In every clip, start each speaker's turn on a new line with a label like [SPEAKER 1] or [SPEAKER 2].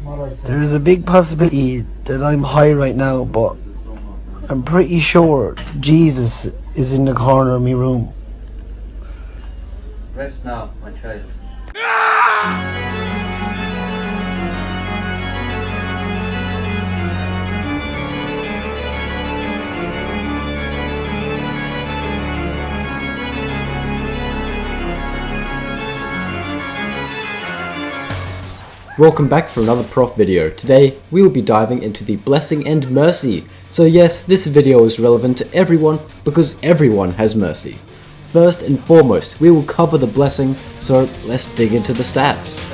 [SPEAKER 1] There's a big possibility that I'm high right now, but I'm pretty sure Jesus is in the corner of my room.
[SPEAKER 2] Rest now, my child.
[SPEAKER 3] Welcome back for another prof video. Today we will be diving into the blessing and mercy. So yes, this video is relevant to everyone because everyone has mercy. First and foremost, we will cover the blessing, so let's dig into the stats.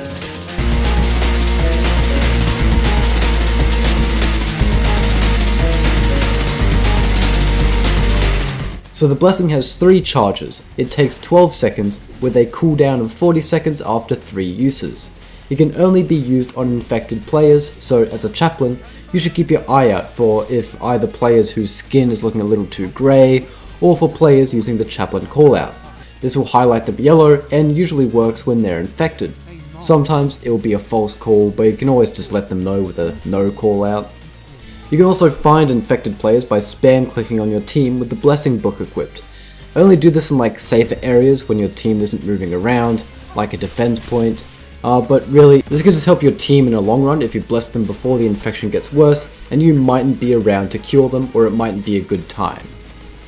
[SPEAKER 3] So the blessing has 3 charges. It takes 12 seconds with a cooldown of 40 seconds after 3 uses. It can only be used on infected players, so as a chaplain, you should keep your eye out for if either players whose skin is looking a little too grey, or for players using the chaplain callout. This will highlight them yellow and usually works when they're infected. Sometimes it will be a false call, but you can always just let them know with a no callout. You can also find infected players by spam clicking on your team with the blessing book equipped. Only do this in like safer areas when your team isn't moving around, like a defense point. But really, this can just help your team in the long run if you bless them before the infection gets worse and you mightn't be around to cure them, or it mightn't be a good time.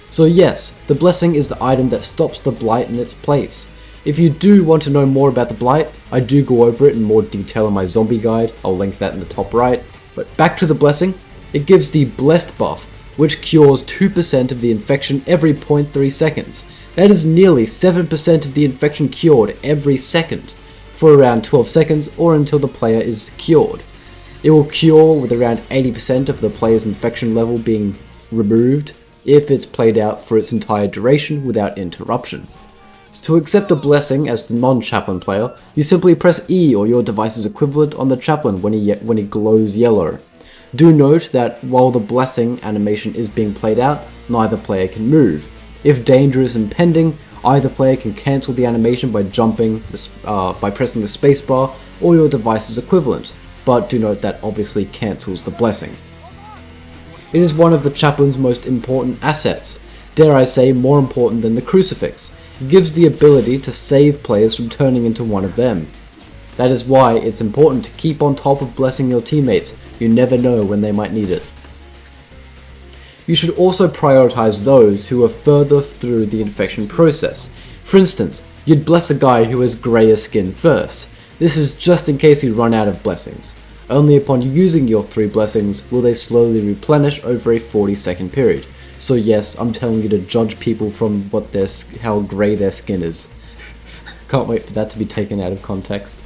[SPEAKER 3] So yes, the blessing is the item that stops the blight in its place. If you do want to know more about the blight, I do go over it in more detail in my zombie guide, I'll link that in the top right. But back to the blessing, it gives the blessed buff, which cures 2% of the infection every 0.3 seconds. That is nearly 7% of the infection cured every second, for around 12 seconds or until the player is cured. It will cure with around 80% of the player's infection level being removed if it's played out for its entire duration without interruption. So to accept a blessing as the non-chaplain player, you simply press E or your device's equivalent on the chaplain when he glows yellow. Do note that while the blessing animation is being played out, neither player can move. If danger is impending, either player can cancel the animation by pressing the spacebar or your device's equivalent, but do note that obviously cancels the blessing. It is one of the chaplain's most important assets, dare I say more important than the crucifix. It gives the ability to save players from turning into one of them. That is why it's important to keep on top of blessing your teammates, you never know when they might need it. You should also prioritize those who are further through the infection process. For instance, you'd bless a guy who has grayer skin first. This is just in case you run out of blessings. Only upon using your 3 blessings will they slowly replenish over a 40-second period. So yes, I'm telling you to judge people from how grey their skin is. Can't wait for that to be taken out of context.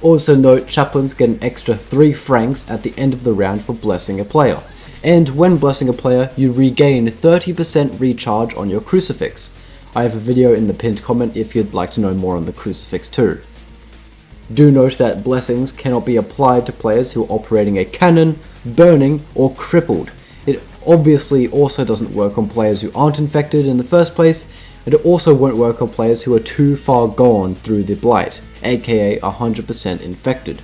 [SPEAKER 3] Also note, chaplains get an extra 3 francs at the end of the round for blessing a player. And when blessing a player, you regain 30% recharge on your crucifix. I have a video in the pinned comment if you'd like to know more on the crucifix too. Do note that blessings cannot be applied to players who are operating a cannon, burning, or crippled. It obviously also doesn't work on players who aren't infected in the first place, and it also won't work on players who are too far gone through the blight, aka 100% infected.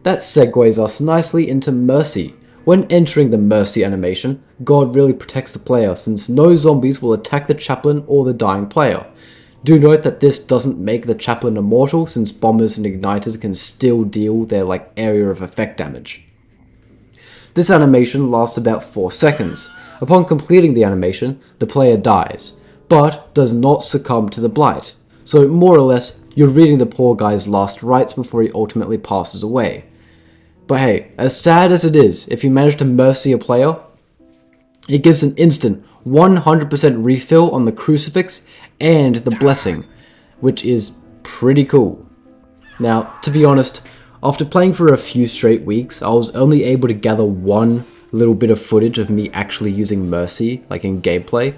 [SPEAKER 3] That segues us nicely into mercy. When entering the mercy animation, God really protects the player since no zombies will attack the chaplain or the dying player. Do note that this doesn't make the chaplain immortal since bombers and igniters can still deal their area of effect damage. This animation lasts about 4 seconds. Upon completing the animation, the player dies, but does not succumb to the blight. So more or less, you're reading the poor guy's last rites before he ultimately passes away. But hey, as sad as it is, if you manage to mercy a player, it gives an instant 100% refill on the crucifix and the blessing, which is pretty cool. Now, to be honest, after playing for a few straight weeks, I was only able to gather one little bit of footage of me actually using mercy, in gameplay.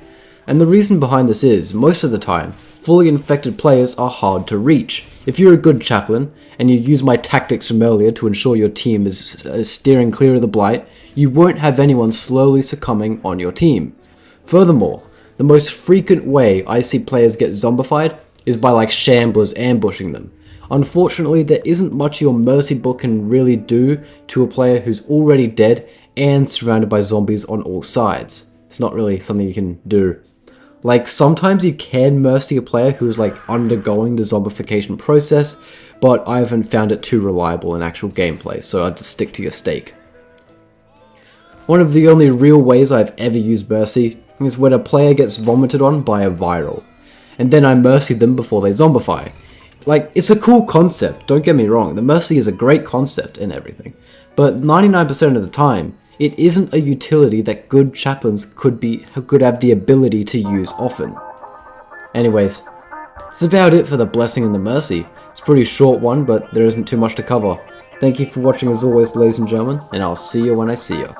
[SPEAKER 3] And the reason behind this is, most of the time, fully infected players are hard to reach. If you're a good chaplain, and you use my tactics from earlier to ensure your team is steering clear of the blight, you won't have anyone slowly succumbing on your team. Furthermore, the most frequent way I see players get zombified is by like shamblers ambushing them. Unfortunately, there isn't much your mercy book can really do to a player who's already dead and surrounded by zombies on all sides. It's not really something you can do. Like, sometimes you can mercy a player who's like undergoing the zombification process, but I haven't found it too reliable in actual gameplay, so I'd just stick to your stake. One of the only real ways I've ever used mercy is when a player gets vomited on by a viral, and then I mercy them before they zombify. Like, it's a cool concept, don't get me wrong, the mercy is a great concept and everything, but 99% of the time, it isn't a utility that good chaplains could have the ability to use often. Anyways, that's about it for the blessing and the mercy. It's a pretty short one, but there isn't too much to cover. Thank you for watching as always, ladies and gentlemen, and I'll see you when I see you.